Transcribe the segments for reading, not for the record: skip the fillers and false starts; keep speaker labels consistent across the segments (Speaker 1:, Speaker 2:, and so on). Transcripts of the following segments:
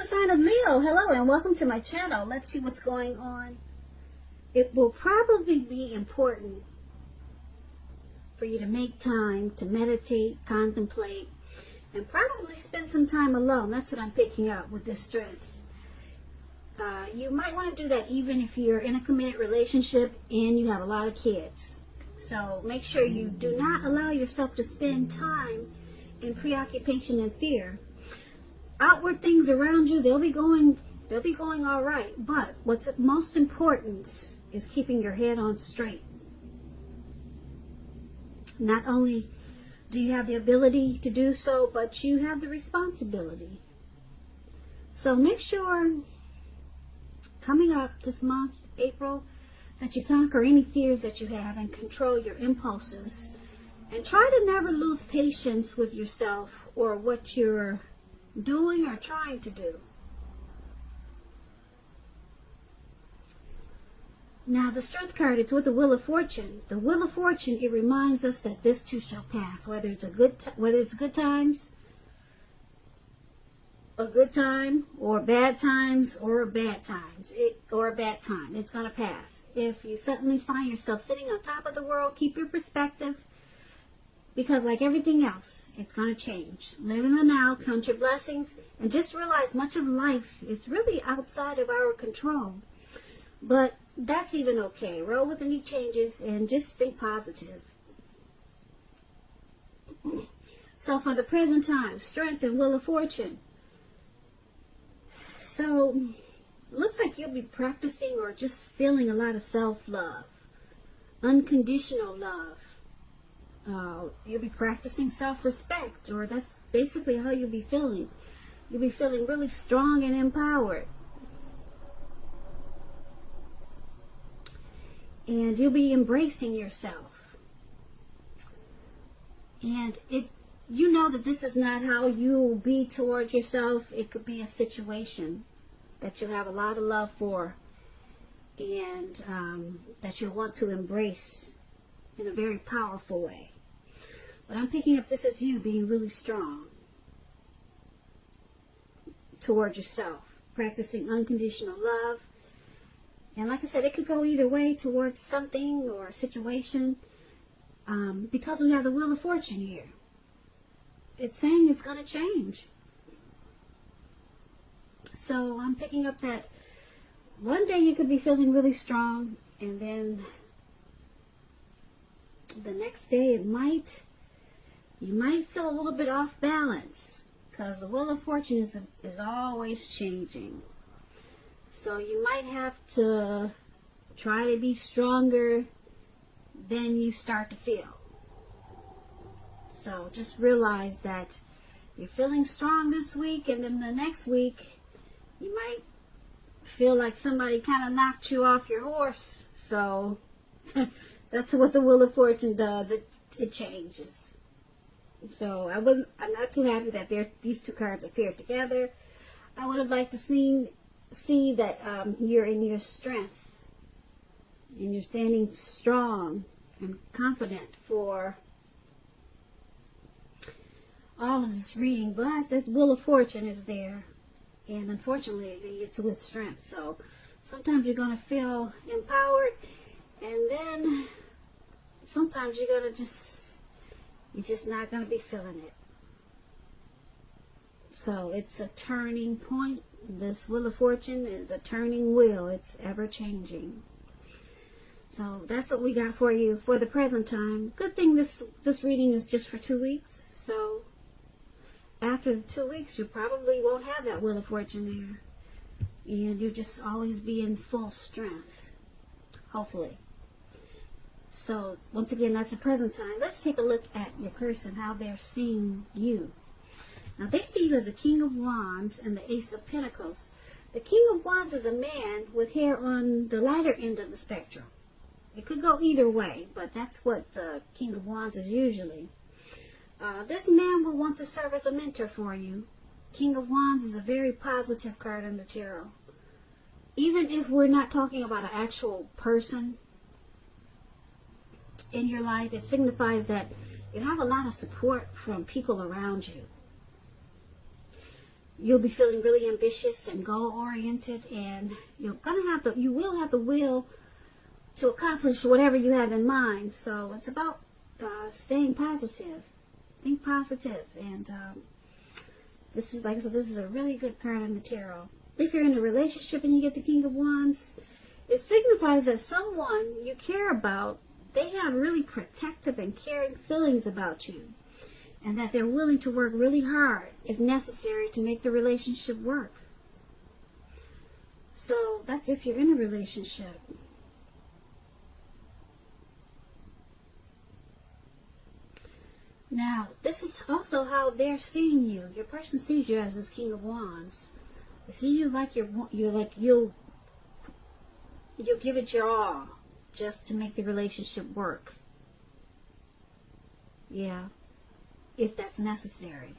Speaker 1: sign of Leo. Hello and welcome to my channel. Let's see what's going on. It will probably be important for you to make time to meditate, contemplate, and probably spend some time alone. That's what I'm picking up with this strength. You might want to do that even if you're in a committed relationship and you have a lot of kids. So make sure you do not allow yourself to spend time in preoccupation and fear. Outward things around you, they'll be going all right. But what's most important is keeping your head on straight. Not only do you have the ability to do so, but you have the responsibility. So make sure coming up this month, April, that you conquer any fears that you have and control your impulses. And try to never lose patience with yourself or what you're doing or trying to do. Now the Strength card, it's with the Wheel of Fortune. The Wheel of Fortune, it reminds us that this too shall pass. Whether it's good times, a good time, or bad times, or a bad times, or a bad time, it's gonna pass. If you suddenly find yourself sitting on top of the world, keep your perspective. Because like everything else, it's going to change. Live in the now, count your blessings, and just realize much of life is really outside of our control. But that's even okay. Roll with any changes and just think positive. So for the present time, Strength and Wheel of Fortune. So, looks like you'll be practicing or just feeling a lot of self-love. Unconditional love. You'll be practicing self-respect, or that's basically how you'll be feeling. You'll be feeling really strong and empowered. And you'll be embracing yourself. And if you know that this is not how you'll be towards yourself, it could be a situation that you'll have a lot of love for and that you'll want to embrace in a very powerful way. But I'm picking up this as you being really strong towards yourself, practicing unconditional love. And like I said, it could go either way towards something or a situation because we have the Wheel of Fortune here. It's saying it's going to change. So I'm picking up that one day you could be feeling really strong, and then the next day you might feel a little bit off balance, because the Wheel of Fortune is always changing. So you might have to try to be stronger than you start to feel. So just realize that you're feeling strong this week, and then the next week you might feel like somebody kind of knocked you off your horse. So that's what the Wheel of Fortune does. It changes. So I'm not too happy that these two cards appeared together. I would have liked to see that you're in your strength and you're standing strong and confident for all of this reading. But the Wheel of Fortune is there, and unfortunately it's with strength. So sometimes you're going to feel empowered, and then sometimes you're just not going to be feeling it. So it's a turning point. This Wheel of Fortune is a turning wheel. It's ever changing. So that's what we got for you for the present time. Good thing this reading is just for 2 weeks. So after the 2 weeks, you probably won't have that Wheel of Fortune there. And you'll just always be in full strength. Hopefully. So, once again, that's the present time. Let's take a look at your person, how they're seeing you. Now, they see you as the King of Wands and the Ace of Pentacles. The King of Wands is a man with hair on the lighter end of the spectrum. It could go either way, but that's what the King of Wands is usually. This man will want to serve as a mentor for you. King of Wands is a very positive card in the tarot. Even if we're not talking about an actual person in your life, it signifies that you have a lot of support from people around you. you'll be feeling really ambitious and goal-oriented, and you will have the will to accomplish whatever you have in mind. So it's about staying positive. Think positive. And this is, like I said, this is a really good card in the tarot. If you're in a relationship and you get the King of Wands, it signifies that someone you care about, they have really protective and caring feelings about you, and that they're willing to work really hard, if necessary, to make the relationship work. So that's if you're in a relationship. Now, this is also how they're seeing you. Your person sees you as this King of Wands. They see you like you'll give it your all just to make the relationship work. Yeah, if that's necessary.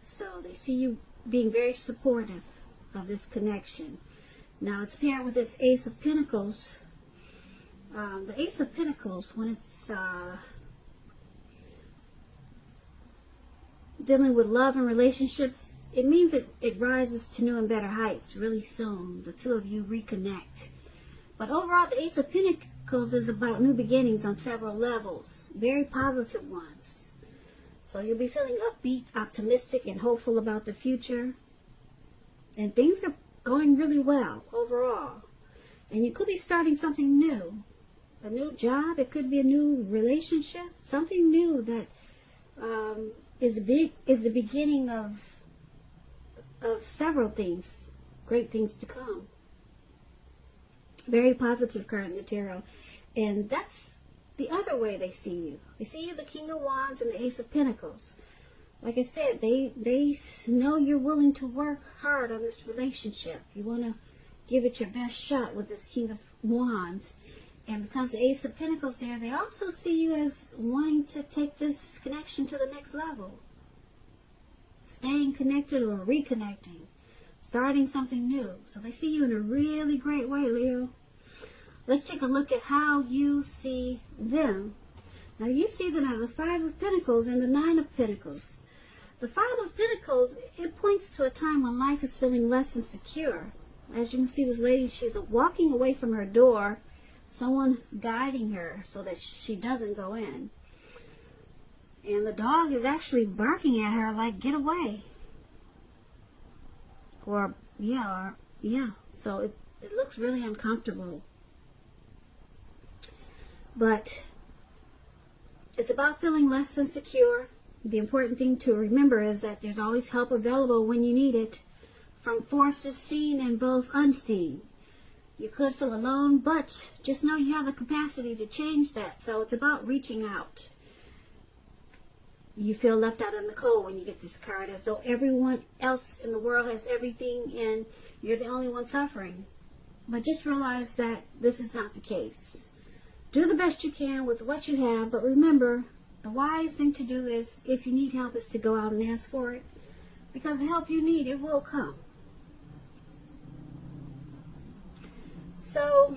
Speaker 1: So they see you being very supportive of this connection. Now it's paired with this Ace of Pentacles. The Ace of Pentacles, when it's dealing with love and relationships, it means it rises to new and better heights really soon. The two of you reconnect. But overall, the Ace of Pentacles is about new beginnings on several levels. Very positive ones. So you'll be feeling upbeat, optimistic, and hopeful about the future. And things are going really well overall. And you could be starting something new. A new job. It could be a new relationship. Something new that is the beginning of several things. Great things to come. Very positive card in the tarot. And that's the other way they see you. They see you the King of Wands and the Ace of Pentacles. Like I said, they know you're willing to work hard on this relationship. You want to give it your best shot with this King of Wands. And because the Ace of Pentacles there, they also see you as wanting to take this connection to the next level. Staying connected or reconnecting. Starting something new. So they see you in a really great way, Leo. Let's take a look at how you see them. Now you see them as the Five of Pentacles and the Nine of Pentacles. The Five of Pentacles, it points to a time when life is feeling less insecure. As you can see, this lady, she's walking away from her door. Someone's guiding her so that she doesn't go in. And the dog is actually barking at her like, get away. So it looks really uncomfortable. But it's about feeling less insecure. The important thing to remember is that there's always help available when you need it, from forces seen and both unseen. You could feel alone, but just know you have the capacity to change that. So it's about reaching out. You feel left out in the cold when you get this card, as though everyone else in the world has everything and you're the only one suffering. But just realize that this is not the case. Do the best you can with what you have, but remember, the wise thing to do is, if you need help, is to go out and ask for it. Because the help you need, it will come. So,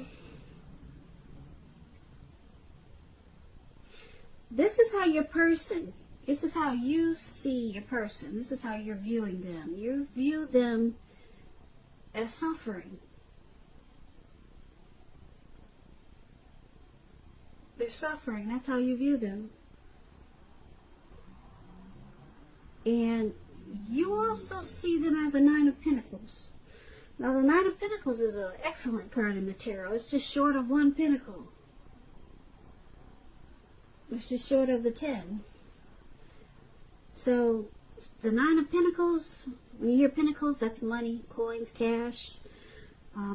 Speaker 1: this is how your person, this is how you see your person. This is how you're viewing them. You view them as suffering. They're suffering. That's how you view them. And you also see them as a Nine of Pentacles. Now, the Nine of Pentacles is an excellent card in the tarot. It's just short of one pentacle. It's just short of the 10. So, the Nine of Pentacles, when you hear pentacles, that's money, coins, cash.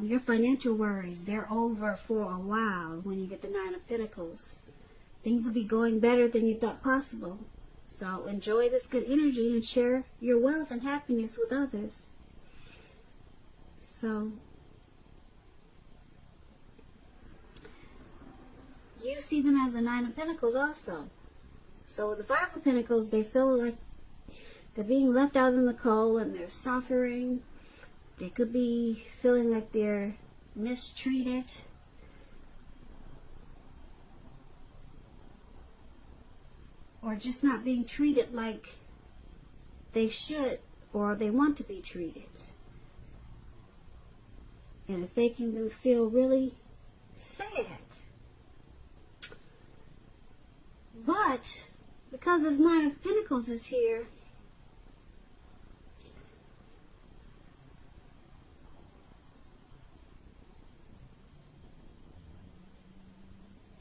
Speaker 1: Your financial worries, they're over for a while when you get the Nine of Pentacles. Things will be going better than you thought possible. So enjoy this good energy and share your wealth and happiness with others. So you see them as a Nine of Pentacles also. So with the Five of Pentacles, they feel like they're being left out in the cold and they're suffering. They could be feeling like they're mistreated. Or just not being treated like they should or they want to be treated. And it's making them feel really sad. But because this Nine of Pentacles is here,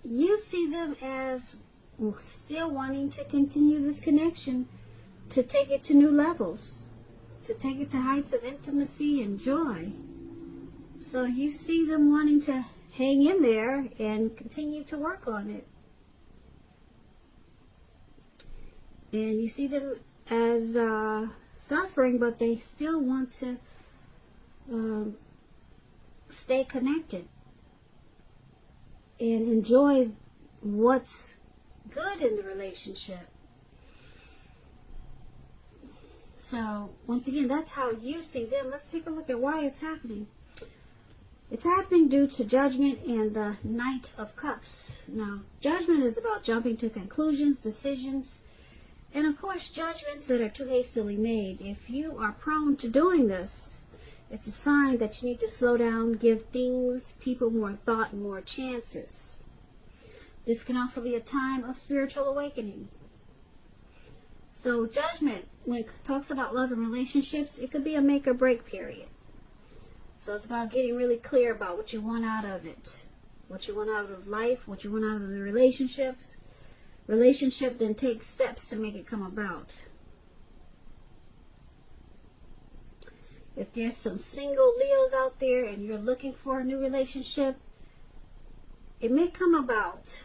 Speaker 1: you see them as still wanting to continue this connection, to take it to new levels, to take it to heights of intimacy and joy. So you see them wanting to hang in there and continue to work on it. And you see them as suffering, but they still want to stay connected and enjoy what's good in the relationship. So, once again, that's how you see them. Let's take a look at why it's happening. It's happening due to judgment and the Knight of Cups. Now, judgment is about jumping to conclusions, decisions, and of course, judgments that are too hastily made. If you are prone to doing this, it's a sign that you need to slow down, give things, people more thought and more chances. This can also be a time of spiritual awakening. So judgment, when it talks about love and relationships, it could be a make or break period. So it's about getting really clear about what you want out of it, what you want out of life, what you want out of the relationships. Relationship then takes steps to make it come about. If there's some single Leos out there and you're looking for a new relationship, it may come about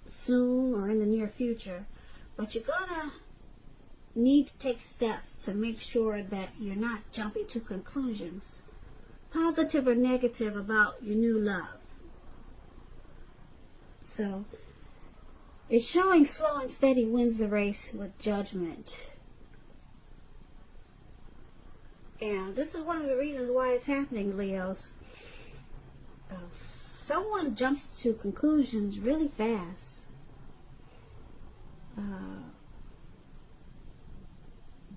Speaker 1: soon or in the near future, but you're gonna need to take steps to make sure that you're not jumping to conclusions, positive or negative, about your new love. So it's showing slow and steady wins the race with judgment. And this is one of the reasons why it's happening, Leos. Someone jumps to conclusions really fast.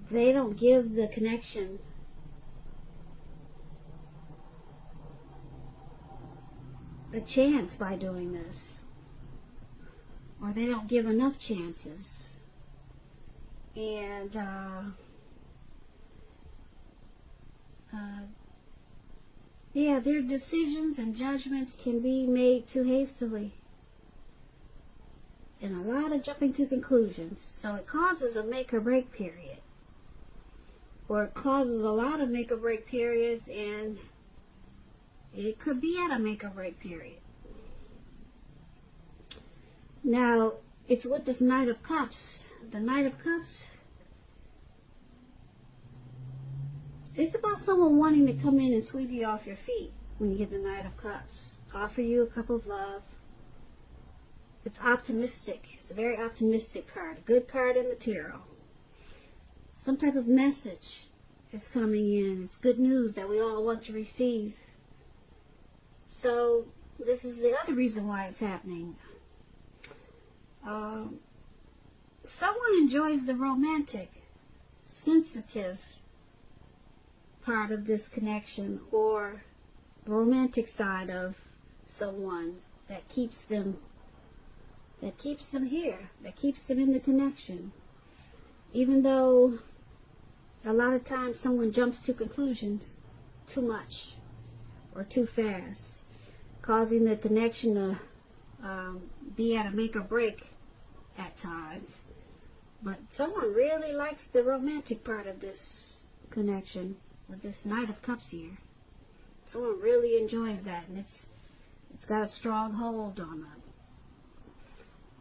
Speaker 1: They don't give the connection a chance by doing this. Or they don't give enough chances. And yeah, their decisions and judgments can be made too hastily. And a lot of jumping to conclusions. So it causes a make or break period. Or it causes a lot of make or break periods, and it could be at a make or break period. Now, it's with this Knight of Cups. The Knight of Cups, it's about someone wanting to come in and sweep you off your feet when you get the Knight of Cups. Offer you a cup of love. It's optimistic. It's a very optimistic card. A good card in the tarot. Some type of message is coming in. It's good news that we all want to receive. So, this is the other reason why it's happening. Someone enjoys the romantic, sensitive part of this connection, or the romantic side of someone that keeps them here, that keeps them in the connection. Even though a lot of times someone jumps to conclusions too much or too fast, causing the connection to be at a make or break at times. But someone really likes the romantic part of this connection with this Knight of Cups here. Someone really enjoys that, and it's got a strong hold on them.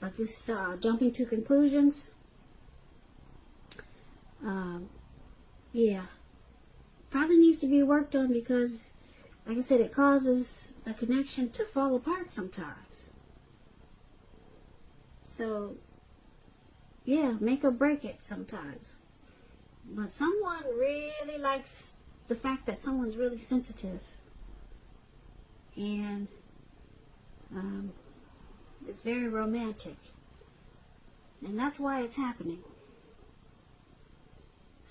Speaker 1: But this jumping to conclusions, yeah, probably needs to be worked on, because, like I said, it causes the connection to fall apart sometimes. So, yeah, make or break it sometimes. But someone really likes the fact that someone's really sensitive. And it's very romantic. And that's why it's happening.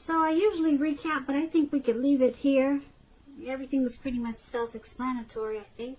Speaker 1: So I usually recap, but I think we could leave it here. Everything's pretty much self-explanatory, I think.